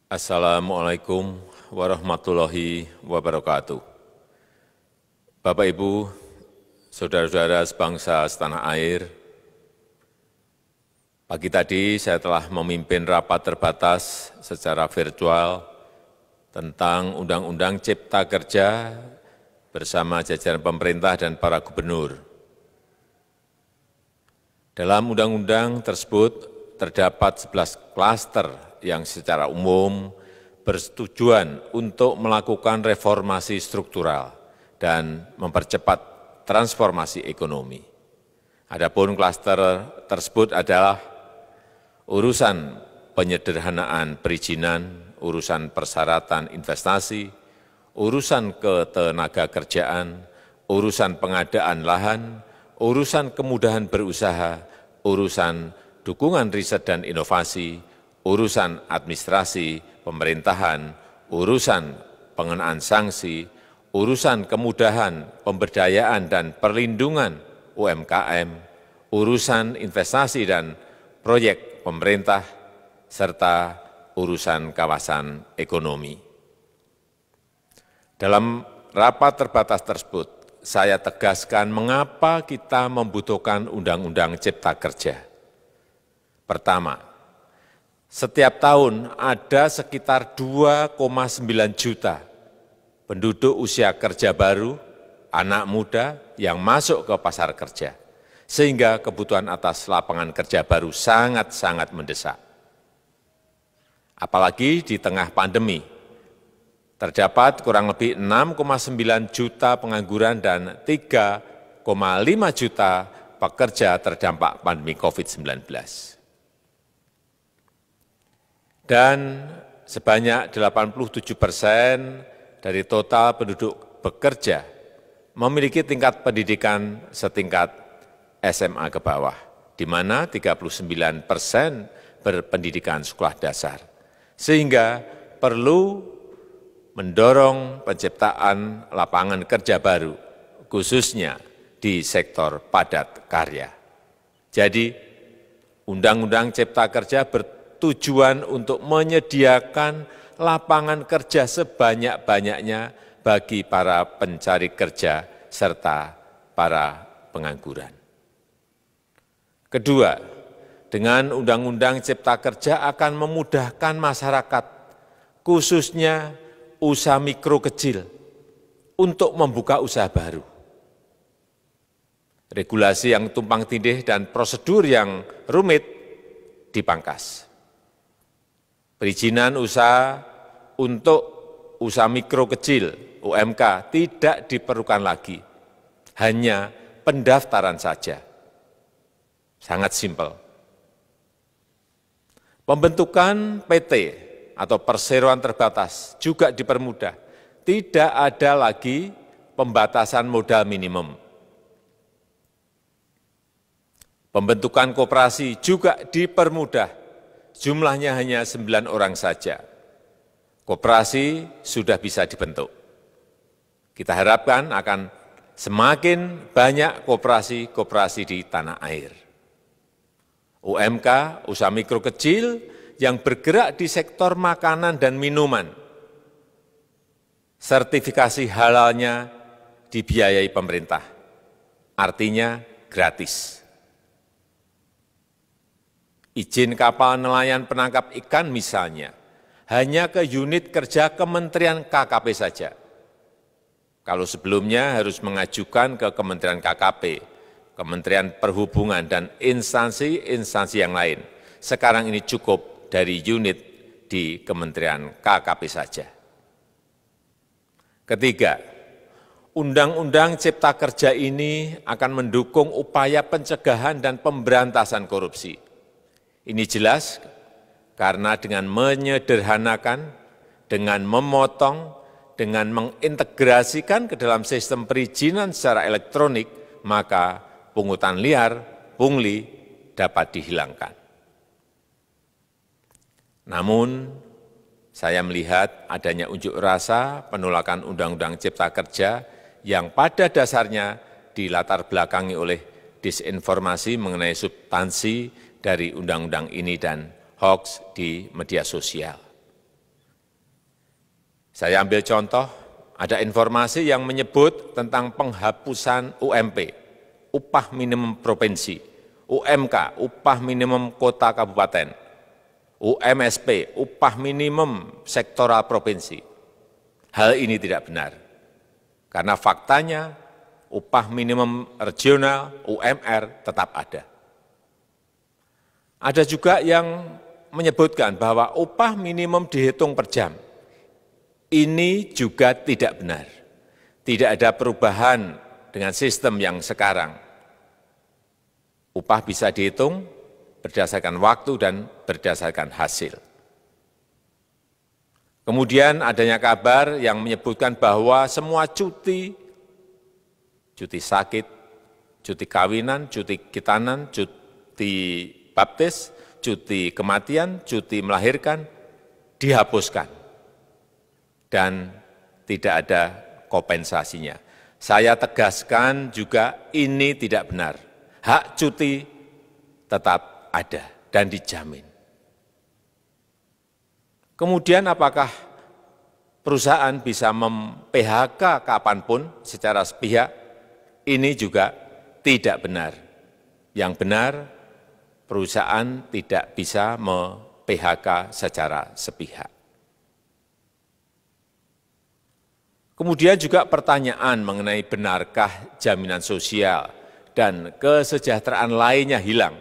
Assalamualaikum warahmatullahi wabarakatuh. Bapak, Ibu, saudara-saudara sebangsa setanah air, pagi tadi saya telah memimpin rapat terbatas secara virtual tentang Undang-Undang Cipta Kerja bersama jajaran pemerintah dan para gubernur. Dalam undang-undang tersebut terdapat 11 klaster yang secara umum bertujuan untuk melakukan reformasi struktural dan mempercepat transformasi ekonomi. Adapun klaster tersebut adalah urusan penyederhanaan perizinan, urusan persyaratan investasi, urusan ketenagakerjaan, urusan pengadaan lahan, urusan kemudahan berusaha, urusan dukungan riset dan inovasi, urusan administrasi pemerintahan, urusan pengenaan sanksi, urusan kemudahan pemberdayaan dan perlindungan UMKM, urusan investasi dan proyek pemerintah, serta urusan kawasan ekonomi. Dalam rapat terbatas tersebut, saya tegaskan mengapa kita membutuhkan Undang-Undang Cipta Kerja. Pertama, setiap tahun ada sekitar 2,9 juta penduduk usia kerja baru, anak muda yang masuk ke pasar kerja, sehingga kebutuhan atas lapangan kerja baru sangat-sangat mendesak. Apalagi di tengah pandemi, terdapat kurang lebih 6,9 juta pengangguran dan 3,5 juta pekerja terdampak pandemi COVID-19. Dan sebanyak 87% dari total penduduk bekerja memiliki tingkat pendidikan setingkat SMA ke bawah, di mana 39% berpendidikan sekolah dasar. Sehingga perlu mendorong penciptaan lapangan kerja baru, khususnya di sektor padat karya. Jadi, Undang-Undang Cipta Kerja bertujuan untuk menyediakan lapangan kerja sebanyak-banyaknya bagi para pencari kerja serta para pengangguran. Kedua, dengan Undang-Undang Cipta Kerja akan memudahkan masyarakat, khususnya usaha mikro kecil, untuk membuka usaha baru. Regulasi yang tumpang tindih dan prosedur yang rumit dipangkas. Perizinan usaha untuk usaha mikro kecil (UMK) tidak diperlukan lagi, hanya pendaftaran saja. Sangat simpel. Pembentukan PT atau perseroan terbatas juga dipermudah. Tidak ada lagi pembatasan modal minimum. Pembentukan koperasi juga dipermudah. Jumlahnya hanya 9 orang saja. Koperasi sudah bisa dibentuk. Kita harapkan akan semakin banyak koperasi-koperasi di tanah air. UMK, usaha mikro kecil yang bergerak di sektor makanan dan minuman. Sertifikasi halalnya dibiayai pemerintah, artinya gratis. Izin kapal nelayan penangkap ikan misalnya, hanya ke unit kerja Kementerian KKP saja. Kalau sebelumnya harus mengajukan ke Kementerian KKP, Kementerian Perhubungan, dan instansi-instansi yang lain. Sekarang ini cukup dari unit di Kementerian KKP saja. Ketiga, Undang-Undang Cipta Kerja ini akan mendukung upaya pencegahan dan pemberantasan korupsi. Ini jelas karena dengan menyederhanakan, dengan memotong, dengan mengintegrasikan ke dalam sistem perizinan secara elektronik, maka pungutan liar, pungli dapat dihilangkan. Namun, saya melihat adanya unjuk rasa penolakan Undang-Undang Cipta Kerja yang pada dasarnya dilatar belakangi oleh disinformasi mengenai substansi dari undang-undang ini dan hoaks di media sosial. Saya ambil contoh, ada informasi yang menyebut tentang penghapusan UMP, upah minimum provinsi, UMK, upah minimum kota kabupaten, UMSP, upah minimum sektoral provinsi. Hal ini tidak benar, karena faktanya upah minimum regional, UMR, tetap ada. Ada juga yang menyebutkan bahwa upah minimum dihitung per jam. Ini juga tidak benar. Tidak ada perubahan dengan sistem yang sekarang. Upah bisa dihitung berdasarkan waktu dan berdasarkan hasil. Kemudian adanya kabar yang menyebutkan bahwa semua cuti sakit, cuti kawinan, cuti khitanan, cuti baptis, cuti kematian, cuti melahirkan, dihapuskan. Dan tidak ada kompensasinya. Saya tegaskan juga ini tidak benar. Hak cuti tetap ada dan dijamin. Kemudian apakah perusahaan bisa mem-PHK kapanpun secara sepihak? Ini juga tidak benar. Yang benar, perusahaan tidak bisa mem-PHK secara sepihak. Kemudian juga pertanyaan mengenai benarkah jaminan sosial dan kesejahteraan lainnya hilang.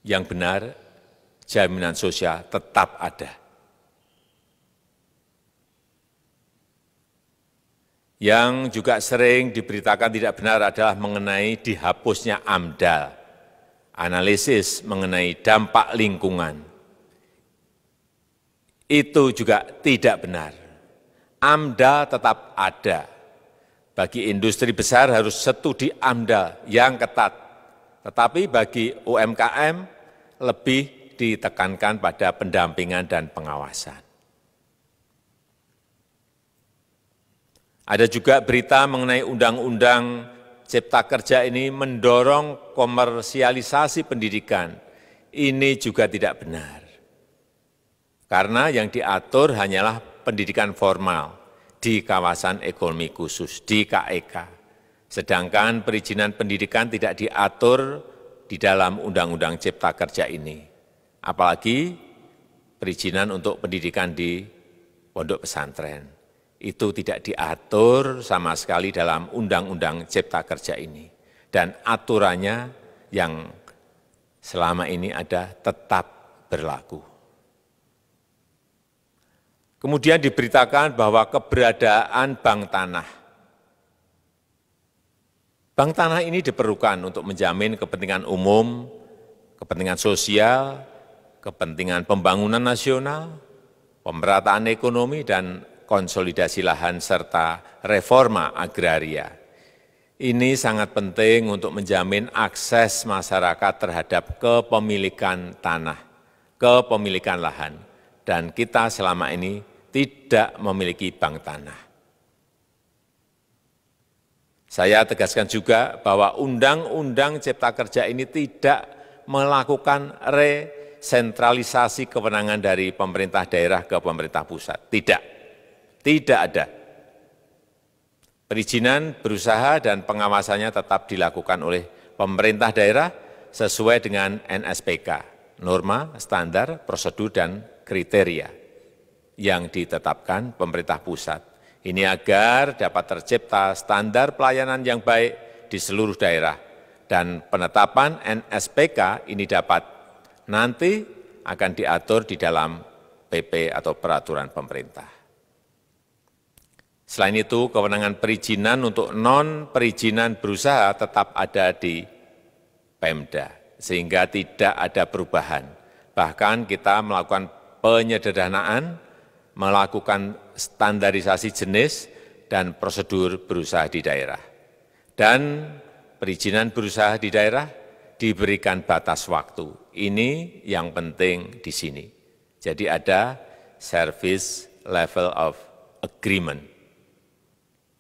Yang benar, jaminan sosial tetap ada. Yang juga sering diberitakan tidak benar adalah mengenai dihapusnya AMDAL, analisis mengenai dampak lingkungan. Itu juga tidak benar. AMDAL tetap ada. Bagi industri besar harus studi AMDAL yang ketat. Tetapi bagi UMKM lebih ditekankan pada pendampingan dan pengawasan. Ada juga berita mengenai Undang-Undang Cipta Kerja ini mendorong komersialisasi pendidikan. Ini juga tidak benar. Karena yang diatur hanyalah pendidikan formal di kawasan ekonomi khusus, di KEK. Sedangkan perizinan pendidikan tidak diatur di dalam Undang-Undang Cipta Kerja ini. Apalagi perizinan untuk pendidikan di pondok pesantren. Itu tidak diatur sama sekali dalam Undang-Undang Cipta Kerja ini. Dan aturannya yang selama ini ada tetap berlaku. Kemudian diberitakan bahwa keberadaan bank tanah. Bank tanah ini diperlukan untuk menjamin kepentingan umum, kepentingan sosial, kepentingan pembangunan nasional, pemerataan ekonomi, dan konsolidasi lahan serta reforma agraria. Ini sangat penting untuk menjamin akses masyarakat terhadap kepemilikan tanah, kepemilikan lahan. Dan kita selama ini tidak memiliki bank tanah. Saya tegaskan juga bahwa Undang-Undang Cipta Kerja ini tidak melakukan resentralisasi kewenangan dari pemerintah daerah ke pemerintah pusat. Tidak ada. Perizinan berusaha dan pengawasannya tetap dilakukan oleh pemerintah daerah sesuai dengan NSPK, norma, standar, prosedur, dan kriteria yang ditetapkan pemerintah pusat. Ini agar dapat tercipta standar pelayanan yang baik di seluruh daerah. Dan penetapan NSPK ini nanti akan diatur di dalam PP atau peraturan pemerintah. Selain itu, kewenangan perizinan untuk non-perizinan berusaha tetap ada di Pemda, sehingga tidak ada perubahan. Bahkan kita melakukan penyederhanaan, melakukan standarisasi jenis dan prosedur berusaha di daerah. Dan perizinan berusaha di daerah diberikan batas waktu. Ini yang penting di sini. Jadi ada service level of agreement.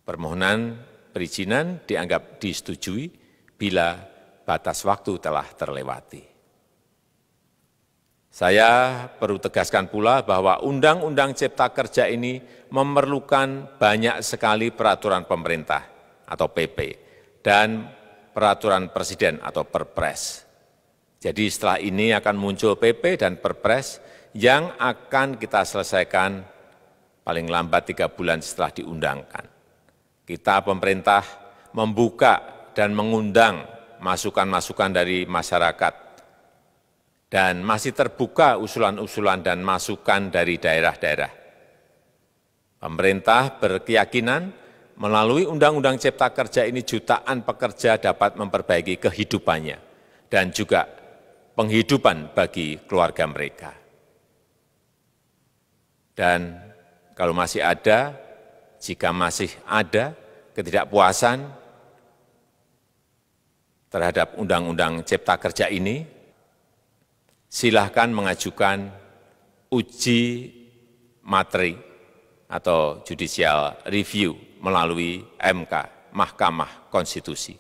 Permohonan perizinan dianggap disetujui bila batas waktu telah terlewati. Saya perlu tegaskan pula bahwa Undang-Undang Cipta Kerja ini memerlukan banyak sekali peraturan pemerintah atau PP dan peraturan presiden atau Perpres. Jadi setelah ini akan muncul PP dan Perpres yang akan kita selesaikan paling lambat 3 bulan setelah diundangkan. Kita pemerintah membuka dan mengundang masukan-masukan dari masyarakat dan masih terbuka usulan-usulan dan masukan dari daerah-daerah. Pemerintah berkeyakinan melalui Undang-Undang Cipta Kerja ini jutaan pekerja dapat memperbaiki kehidupannya dan juga penghidupan bagi keluarga mereka. Dan kalau masih ada, jika masih ada ketidakpuasan terhadap Undang-Undang Cipta Kerja ini, silahkan mengajukan uji materi atau judicial review melalui MK, Mahkamah Konstitusi.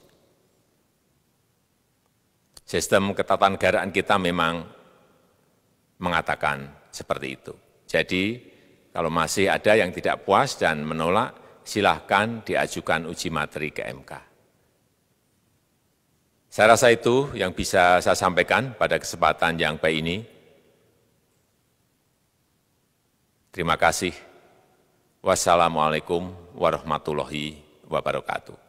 Sistem ketatanegaraan kita memang mengatakan seperti itu. Jadi, kalau masih ada yang tidak puas dan menolak, silahkan diajukan uji materi ke MK. Saya rasa itu yang bisa saya sampaikan pada kesempatan yang baik ini. Terima kasih. Wassalamualaikum warahmatullahi wabarakatuh.